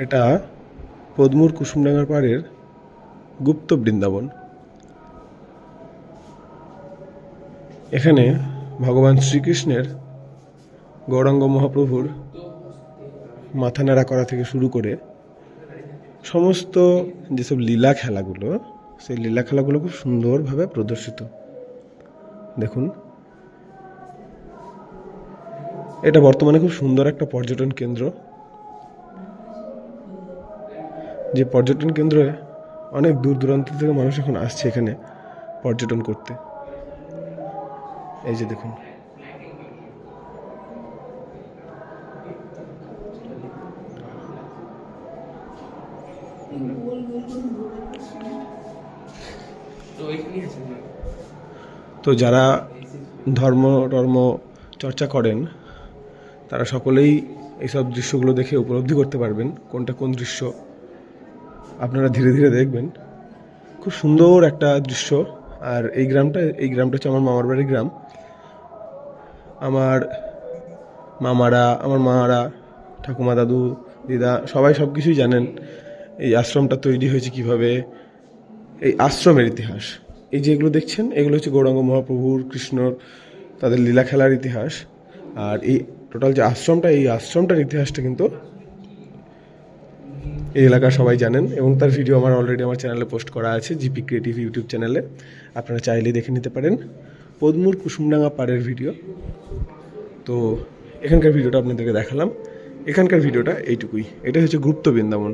এটা পদ্মুর কুসুমডাঙ্গার পাড়ের গুপ্ত বৃন্দাবন। এখানে ভগবান শ্রীকৃষ্ণের গৌরাঙ্গ মহাপ্রভুর মাথা নাড়া করা থেকে শুরু করে সমস্ত যেসব লীলা খেলাগুলো, সেই লীলা খেলাগুলো খুব সুন্দরভাবে প্রদর্শিত। দেখুন, এটা বর্তমানে খুব সুন্দর একটা পর্যটন কেন্দ্র, যে পর্যটন কেন্দ্রে অনেক দূর দূরান্ত থেকে মানুষ এখন আসছে এখানে পর্যটন করতে। এই যে দেখুন, তো যারা ধর্ম চর্চা করেন তারা সকলেই এইসব দৃশ্যগুলো দেখে উপলব্ধি করতে পারবেন কোনটা কোন দৃশ্য। আপনারা ধীরে ধীরে দেখবেন, খুব সুন্দর একটা দৃশ্য। আর এই গ্রামটা হচ্ছে আমার মামার বাড়ির গ্রাম। আমার মামারা, ঠাকুমা, দাদু, দিদা সবাই সব কিছুই জানেন। এই আশ্রমটা তৈরি হয়েছে কিভাবে, এই আশ্রমের ইতিহাস, এই যেগুলো দেখছেন এগুলো হচ্ছে গৌরাঙ্গ মহাপ্রভুর, কৃষ্ণর, তাদের লীলা খেলার ইতিহাস। আর এই টোটাল যে আশ্রমটা, এই আশ্রমটার ইতিহাসটা কিন্তু এই এলাকার সবাই জানেন, এবং তার ভিডিও আমার অলরেডি আমার চ্যানেলে পোস্ট করা আছে, জিপি ক্রিয়েটিভ ইউটিউব চ্যানেলে। আপনারা চাইলেই দেখে নিতে পারেন পদ্মুর কুসুমডাঙ্গা পাড়ের ভিডিও। তো এখানকার ভিডিওটা আপনাদেরকে দেখালাম। এখানকার ভিডিওটা এইটুকুই। এটা হচ্ছে গুপ্ত বৃন্দাবন।